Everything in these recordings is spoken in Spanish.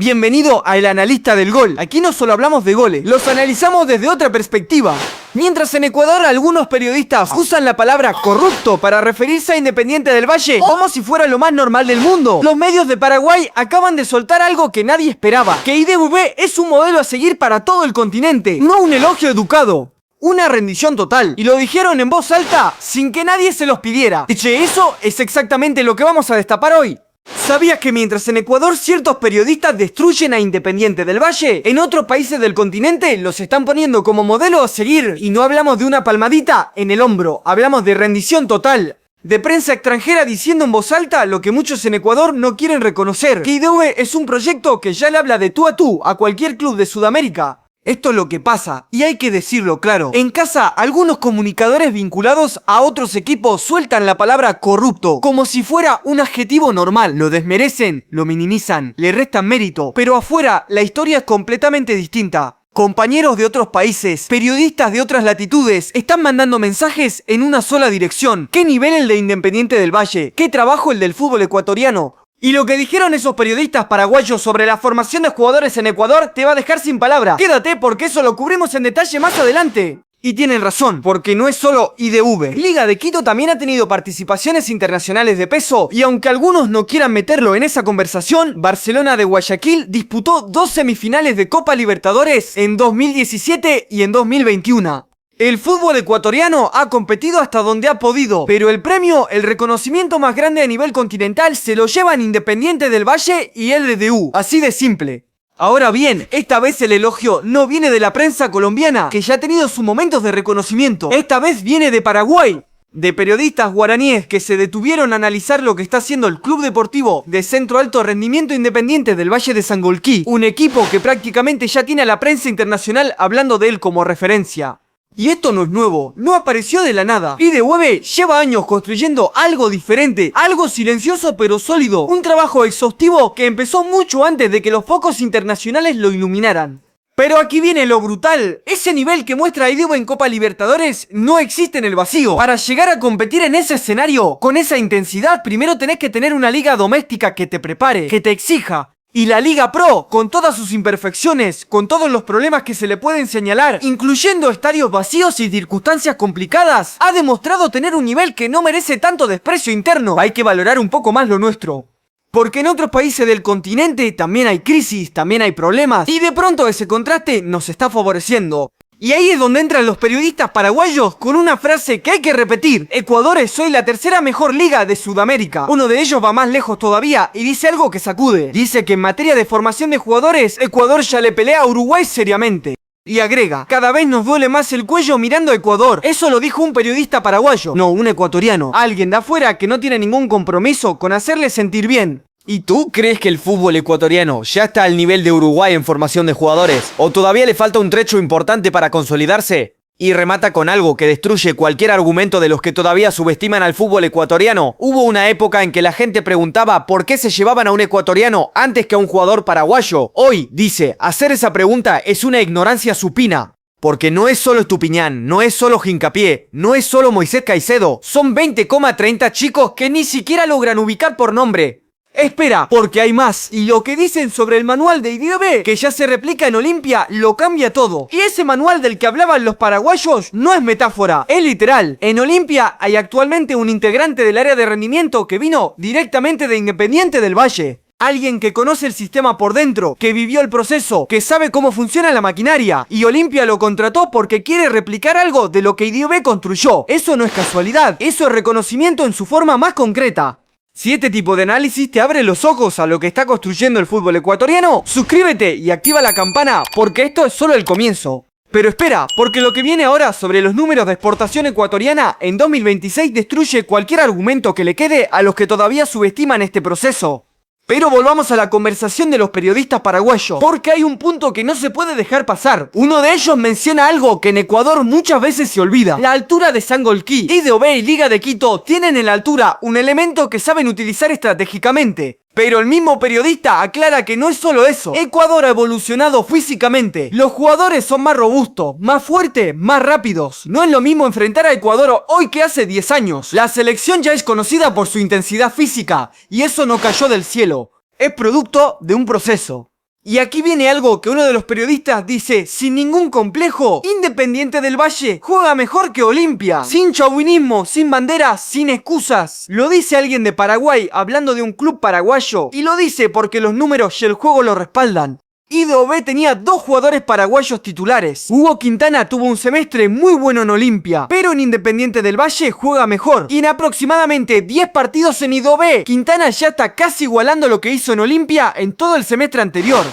Bienvenido a El Analista del Gol. Aquí no solo hablamos de goles, los analizamos desde otra perspectiva. Mientras en Ecuador algunos periodistas usan la palabra corrupto para referirse a Independiente del Valle como si fuera lo más normal del mundo, los medios de Paraguay acaban de soltar algo que nadie esperaba: que IDV es un modelo a seguir para todo el continente, no un elogio educado. Una rendición total. Y lo dijeron en voz alta sin que nadie se los pidiera. Y eso es exactamente lo que vamos a destapar hoy. ¿Sabías que mientras en Ecuador ciertos periodistas destruyen a Independiente del Valle, en otros países del continente los están poniendo como modelo a seguir? Y no hablamos de una palmadita en el hombro, hablamos de rendición total. De prensa extranjera diciendo en voz alta lo que muchos en Ecuador no quieren reconocer: que IDV es un proyecto que ya le habla de tú a cualquier club de Sudamérica. Esto es lo que pasa, y hay que decirlo claro. En casa, algunos comunicadores vinculados a otros equipos sueltan la palabra corrupto como si fuera un adjetivo normal. Lo desmerecen, lo minimizan, le restan mérito. Pero afuera, la historia es completamente distinta. Compañeros de otros países, periodistas de otras latitudes, están mandando mensajes en una sola dirección. ¿Qué nivel el de Independiente del Valle? ¿Qué trabajo el del fútbol ecuatoriano? Y lo que dijeron esos periodistas paraguayos sobre la formación de jugadores en Ecuador te va a dejar sin palabra. Quédate porque eso lo cubrimos en detalle más adelante. Y tienen razón, porque no es solo IDV. Liga de Quito también ha tenido participaciones internacionales de peso, y aunque algunos no quieran meterlo en esa conversación, Barcelona de Guayaquil disputó 2 semifinales de Copa Libertadores en 2017 y en 2021. El fútbol ecuatoriano ha competido hasta donde ha podido, pero el premio, el reconocimiento más grande a nivel continental, se lo llevan Independiente del Valle y LDU, así de simple. Ahora bien, esta vez el elogio no viene de la prensa colombiana, que ya ha tenido sus momentos de reconocimiento. Esta vez viene de Paraguay, de periodistas guaraníes que se detuvieron a analizar lo que está haciendo el Club Deportivo de Centro Alto Rendimiento Independiente del Valle de Sangolquí, un equipo que prácticamente ya tiene a la prensa internacional hablando de él como referencia. Y esto no es nuevo, no apareció de la nada. IDV lleva años construyendo algo diferente, algo silencioso pero sólido. Un trabajo exhaustivo que empezó mucho antes de que los focos internacionales lo iluminaran. Pero aquí viene lo brutal: ese nivel que muestra IDV en Copa Libertadores no existe en el vacío. Para llegar a competir en ese escenario, con esa intensidad, primero tenés que tener una liga doméstica que te prepare, que te exija. Y la Liga Pro, con todas sus imperfecciones, con todos los problemas que se le pueden señalar, incluyendo estadios vacíos y circunstancias complicadas, ha demostrado tener un nivel que no merece tanto desprecio interno. Hay que valorar un poco más lo nuestro. Porque en otros países del continente también hay crisis, también hay problemas, y de pronto ese contraste nos está favoreciendo. Y ahí es donde entran los periodistas paraguayos con una frase que hay que repetir: Ecuador es hoy la tercera mejor liga de Sudamérica. Uno de ellos va más lejos todavía y dice algo que sacude. Dice que en materia de formación de jugadores, Ecuador ya le pelea a Uruguay seriamente. Y agrega: cada vez nos duele más el cuello mirando a Ecuador. Eso lo dijo un periodista paraguayo, no un ecuatoriano. Alguien de afuera que no tiene ningún compromiso con hacerle sentir bien. ¿Y tú crees que el fútbol ecuatoriano ya está al nivel de Uruguay en formación de jugadores? ¿O todavía le falta un trecho importante para consolidarse? Y remata con algo que destruye cualquier argumento de los que todavía subestiman al fútbol ecuatoriano. Hubo una época en que la gente preguntaba por qué se llevaban a un ecuatoriano antes que a un jugador paraguayo. Hoy, dice, hacer esa pregunta es una ignorancia supina. Porque no es solo Estupiñán, no es solo Hincapié, no es solo Moisés Caicedo. Son 20,30 chicos que ni siquiera logran ubicar por nombre. Espera, porque hay más. Y lo que dicen sobre el manual de IDV, que ya se replica en Olimpia, lo cambia todo. Y ese manual del que hablaban los paraguayos no es metáfora, es literal. En Olimpia hay actualmente un integrante del área de rendimiento que vino directamente de Independiente del Valle. Alguien que conoce el sistema por dentro, que vivió el proceso, que sabe cómo funciona la maquinaria. Y Olimpia lo contrató porque quiere replicar algo de lo que IDV construyó. Eso no es casualidad, eso es reconocimiento en su forma más concreta. Si este tipo de análisis te abre los ojos a lo que está construyendo el fútbol ecuatoriano, suscríbete y activa la campana, porque esto es solo el comienzo. Pero espera, porque lo que viene ahora sobre los números de exportación ecuatoriana en 2026 destruye cualquier argumento que le quede a los que todavía subestiman este proceso. Pero volvamos a la conversación de los periodistas paraguayos, porque hay un punto que no se puede dejar pasar. Uno de ellos menciona algo que en Ecuador muchas veces se olvida: la altura de Sangolquí. IDV y Liga de Quito tienen en la altura un elemento que saben utilizar estratégicamente. Pero el mismo periodista aclara que no es solo eso. Ecuador ha evolucionado físicamente. Los jugadores son más robustos, más fuertes, más rápidos. No es lo mismo enfrentar a Ecuador hoy que hace 10 años. La selección ya es conocida por su intensidad física, y eso no cayó del cielo. Es producto de un proceso. Y aquí viene algo que uno de los periodistas dice sin ningún complejo: Independiente del Valle juega mejor que Olimpia. Sin chauvinismo, sin banderas, sin excusas. Lo dice alguien de Paraguay hablando de un club paraguayo. Y lo dice porque los números y el juego lo respaldan. IDOB tenía 2 jugadores paraguayos titulares. Hugo Quintana tuvo un semestre muy bueno en Olimpia, pero en Independiente del Valle juega mejor. Y en aproximadamente 10 partidos en IDOB, Quintana ya está casi igualando lo que hizo en Olimpia en todo el semestre anterior.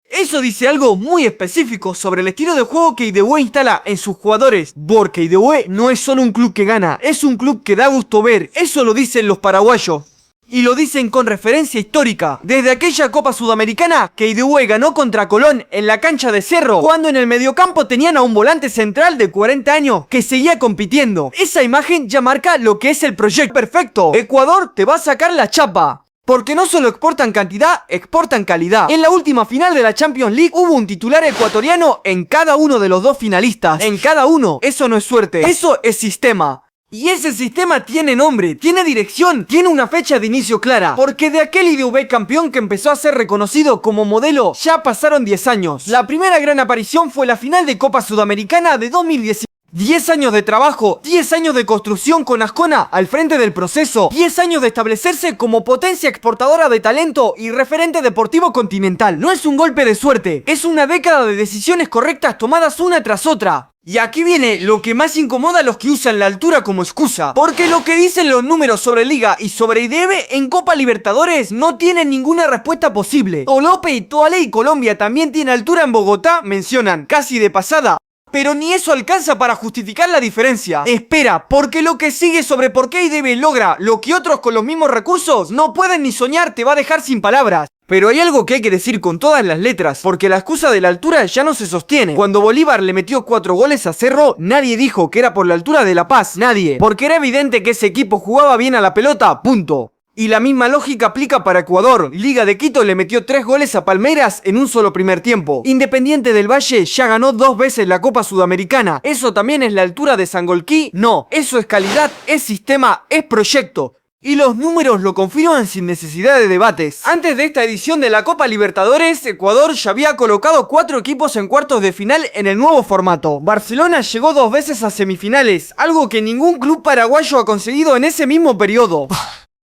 Eso dice algo muy específico sobre el estilo de juego que IDOB instala en sus jugadores, porque IDOB no es solo un club que gana, es un club que da gusto ver. Eso lo dicen los paraguayos. Y lo dicen con referencia histórica, desde aquella Copa Sudamericana que IDOB ganó contra Colón en la cancha de Cerro, cuando en el mediocampo tenían a un volante central de 40 años que seguía compitiendo. Esa imagen ya marca lo que es el proyecto perfecto. Ecuador te va a sacar la chapa. Porque no solo exportan cantidad, exportan calidad. En la última final de la Champions League hubo un titular ecuatoriano en cada uno de los 2 finalistas. En cada uno. Eso no es suerte, eso es sistema. Y ese sistema tiene nombre, tiene dirección, tiene una fecha de inicio clara. Porque de aquel IDOB campeón que empezó a ser reconocido como modelo, ya pasaron 10 años. La primera gran aparición fue la final de Copa Sudamericana de 2019. 10 años de trabajo, 10 años de construcción con Ascona al frente del proceso, 10 años de establecerse como potencia exportadora de talento y referente deportivo continental. No es un golpe de suerte, es una década de decisiones correctas tomadas una tras otra. Y aquí viene lo que más incomoda a los que usan la altura como excusa. Porque lo que dicen los números sobre Liga y sobre IDB en Copa Libertadores no tienen ninguna respuesta posible. Tolope y Toalé y Colombia también tienen altura en Bogotá, mencionan, casi de pasada. Pero ni eso alcanza para justificar la diferencia. Espera, porque lo que sigue sobre por qué IDB logra lo que otros con los mismos recursos no pueden ni soñar te va a dejar sin palabras. Pero hay algo que hay que decir con todas las letras, porque la excusa de la altura ya no se sostiene. Cuando Bolívar le metió 4 goles a Cerro, nadie dijo que era por la altura de La Paz, nadie. Porque era evidente que ese equipo jugaba bien a la pelota, punto. Y la misma lógica aplica para Ecuador. Liga de Quito le metió 3 goles a Palmeiras en un solo primer tiempo. Independiente del Valle ya ganó 2 veces la Copa Sudamericana. ¿Eso también es la altura de Sangolquí? No, eso es calidad, es sistema, es proyecto. Y los números lo confirman sin necesidad de debates. Antes de esta edición de la Copa Libertadores, Ecuador ya había colocado 4 equipos en cuartos de final en el nuevo formato. Barcelona llegó 2 veces a semifinales, algo que ningún club paraguayo ha conseguido en ese mismo periodo.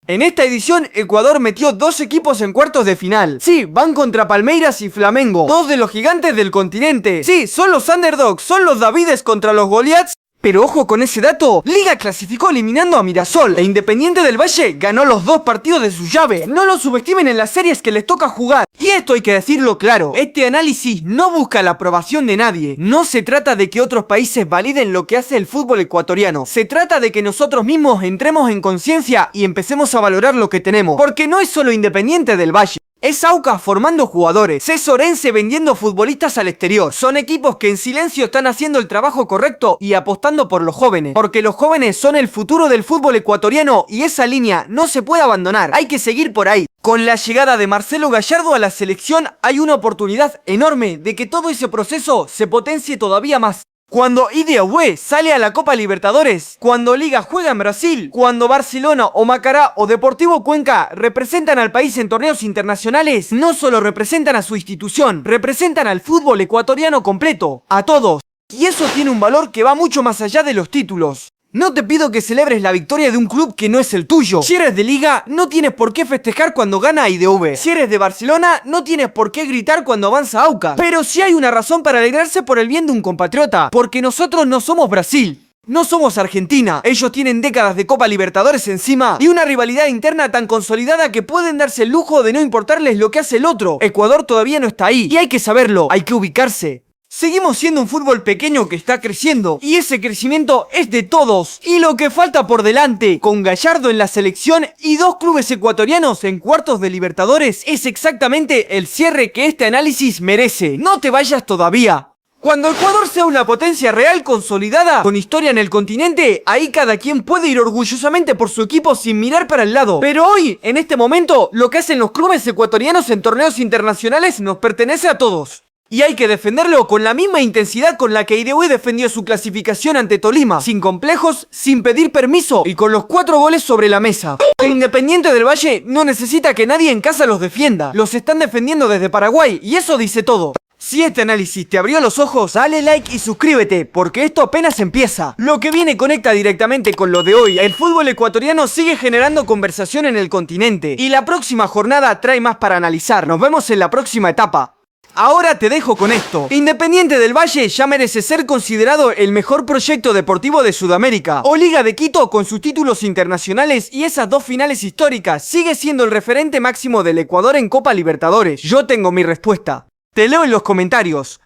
En esta edición, Ecuador metió 2 equipos en cuartos de final. Sí, van contra Palmeiras y Flamengo, 2 de los gigantes del continente. Sí, son los underdogs, son los Davides contra los Goliaths. Pero ojo con ese dato, Liga clasificó eliminando a Mirasol e Independiente del Valle ganó los 2 partidos de su llave. No lo subestimen en las series que les toca jugar. Y esto hay que decirlo claro, este análisis no busca la aprobación de nadie. No se trata de que otros países validen lo que hace el fútbol ecuatoriano. Se trata de que nosotros mismos entremos en conciencia y empecemos a valorar lo que tenemos. Porque no es solo Independiente del Valle. Es Aucas formando jugadores, es Orense vendiendo futbolistas al exterior. Son equipos que en silencio están haciendo el trabajo correcto y apostando por los jóvenes. Porque los jóvenes son el futuro del fútbol ecuatoriano y esa línea no se puede abandonar, hay que seguir por ahí. Con la llegada de Marcelo Gallardo a la selección hay una oportunidad enorme de que todo ese proceso se potencie todavía más. Cuando IDOB sale a la Copa Libertadores, cuando Liga juega en Brasil, cuando Barcelona o Macará o Deportivo Cuenca representan al país en torneos internacionales, no solo representan a su institución, representan al fútbol ecuatoriano completo, a todos. Y eso tiene un valor que va mucho más allá de los títulos. No te pido que celebres la victoria de un club que no es el tuyo. Si eres de Liga, no tienes por qué festejar cuando gana IDOB. Si eres de Barcelona, no tienes por qué gritar cuando avanza Aucas. Pero sí hay una razón para alegrarse por el bien de un compatriota. Porque nosotros no somos Brasil. No somos Argentina. Ellos tienen décadas de Copa Libertadores encima y una rivalidad interna tan consolidada que pueden darse el lujo de no importarles lo que hace el otro. Ecuador todavía no está ahí. Y hay que saberlo, hay que ubicarse. Seguimos siendo un fútbol pequeño que está creciendo y ese crecimiento es de todos. Y lo que falta por delante, con Gallardo en la selección y 2 clubes ecuatorianos en cuartos de Libertadores, es exactamente el cierre que este análisis merece. No te vayas todavía. Cuando Ecuador sea una potencia real consolidada, con historia en el continente, ahí cada quien puede ir orgullosamente por su equipo sin mirar para el lado. Pero hoy, en este momento, lo que hacen los clubes ecuatorianos en torneos internacionales nos pertenece a todos. Y hay que defenderlo con la misma intensidad con la que Ireue defendió su clasificación ante Tolima, sin complejos, sin pedir permiso y con los 4 goles sobre la mesa. El Independiente del Valle no necesita que nadie en casa los defienda, los están defendiendo desde Paraguay y eso dice todo. Si este análisis te abrió los ojos, dale like y suscríbete, porque esto apenas empieza. Lo que viene conecta directamente con lo de hoy. El fútbol ecuatoriano sigue generando conversación en el continente y la próxima jornada trae más para analizar. Nos vemos en la próxima etapa. Ahora te dejo con esto. Independiente del Valle ya merece ser considerado el mejor proyecto deportivo de Sudamérica. O Liga de Quito con sus títulos internacionales y esas 2 finales históricas sigue siendo el referente máximo del Ecuador en Copa Libertadores. Yo tengo mi respuesta. Te leo en los comentarios.